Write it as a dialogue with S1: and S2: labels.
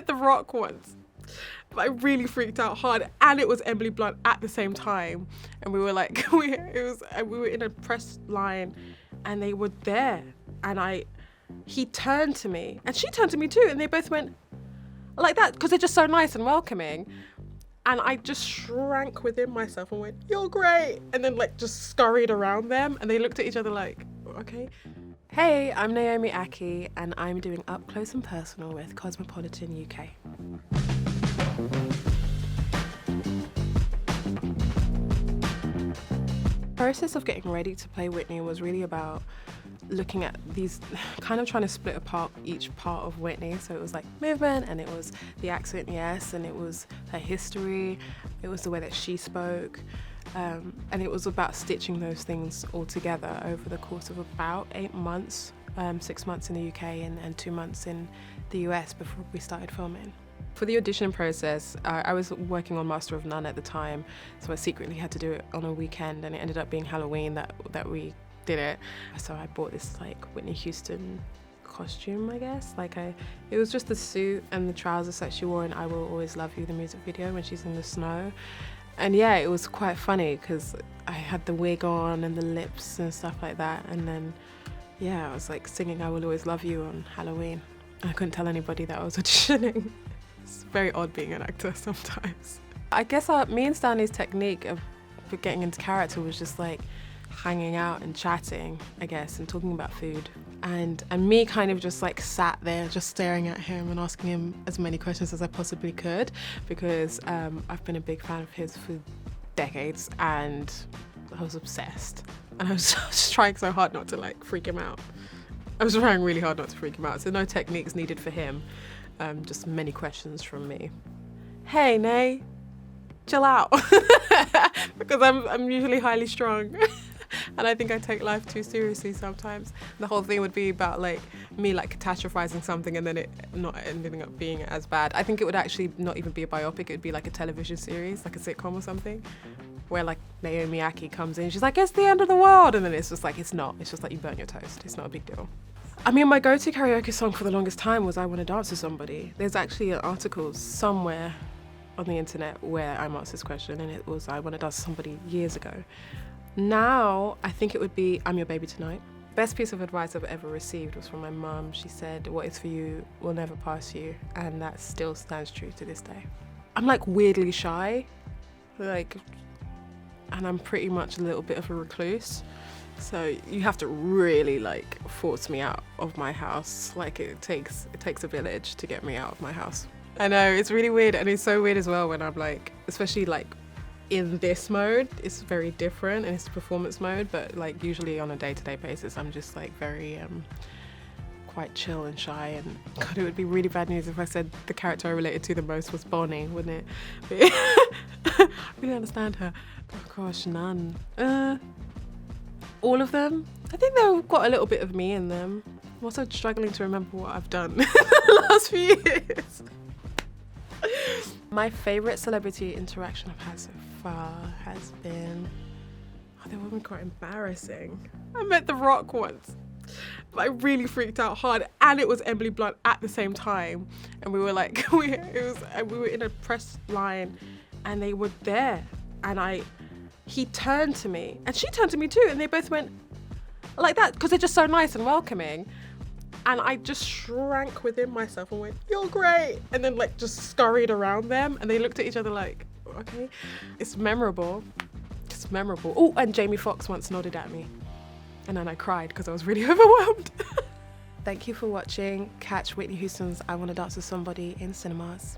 S1: met The Rock once. But I really freaked out hard, and it was Emily Blunt at the same time. And we were like, we were in a press line, and they were there. And he turned to me, and she turned to me too, and they both went like that because they're just so nice and welcoming. And I just shrank within myself and went, "You're great," and then like just scurried around them, and they looked at each other like, "Okay." Hey, I'm Naomi Ackie, and I'm doing Up Close and Personal with Cosmopolitan UK. The process of getting ready to play Whitney was really about looking at these, kind of trying to split apart each part of Whitney. So it was like movement, and it was the accent, yes, and it was her history, it was the way that she spoke, and it was about stitching those things all together over the course of about 8 months, 6 months in the UK and 2 months in the US before we started filming. For the audition process, I was working on Master of None at the time, so I secretly had to do it on a weekend, and it ended up being Halloween that we did it. So I bought this like Whitney Houston costume, I guess. It was just the suit and the trousers that she wore in I Will Always Love You, the music video, when she's in the snow. And yeah, it was quite funny because I had the wig on and the lips and stuff like that. And then, yeah, I was like singing I Will Always Love You on Halloween. I couldn't tell anybody that I was auditioning. It's very odd being an actor sometimes. I guess me and Stanley's technique for getting into character was just like hanging out and chatting, I guess, and talking about food. And me kind of just like sat there just staring at him and asking him as many questions as I possibly could, because I've been a big fan of his for decades, and I was obsessed. And I was just trying so hard not to like freak him out. I was trying really hard not to freak him out, so no techniques needed for him. Just many questions from me. Hey, Nay, chill out. Because I'm usually highly strung. And I think I take life too seriously sometimes. The whole thing would be about like me like catastrophizing something and then it not ending up being as bad. I think it would actually not even be a biopic, it would be like a television series, like a sitcom or something, where like Naomi Ackie comes in, she's like, "It's the end of the world," and then it's just like, it's not. It's just like you burn your toast. It's not a big deal. I mean, my go-to karaoke song for the longest time was I Want to Dance with Somebody. There's actually an article somewhere on the internet where I'm asked this question, and it was I Want to Dance with Somebody years ago. Now, I think it would be I'm Your Baby Tonight. Best piece of advice I've ever received was from my mum. She said, "What is for you will never pass you," and that still stands true to this day. I'm like weirdly shy, and I'm pretty much a little bit of a recluse. So you have to really like force me out of my house. Like it takes a village to get me out of my house. I know, it's really weird, and it's so weird as well when I'm like, especially like in this mode, it's very different and it's performance mode, but like usually on a day-to-day basis I'm just like very quite chill and shy, and God, it would be really bad news if I said the character I related to the most was Bonnie, wouldn't it? I really understand her. Oh gosh, none. All of them. I think they've got a little bit of me in them. I'm also struggling to remember what I've done the last few years. My favourite celebrity interaction I've had so far has been, they were quite embarrassing. I met The Rock once. I really freaked out hard, and it was Emily Blunt at the same time. And we were like, we were in a press line, and they were there, and he turned to me, and she turned to me too, and they both went like that because they're just so nice and welcoming. And I just shrank within myself and went, "You're great," and then like just scurried around them, and they looked at each other like, okay. It's memorable. It's memorable. Oh, and Jamie Foxx once nodded at me, and then I cried because I was really overwhelmed. Thank you for watching. Catch Whitney Houston's I Want to Dance with Somebody in cinemas.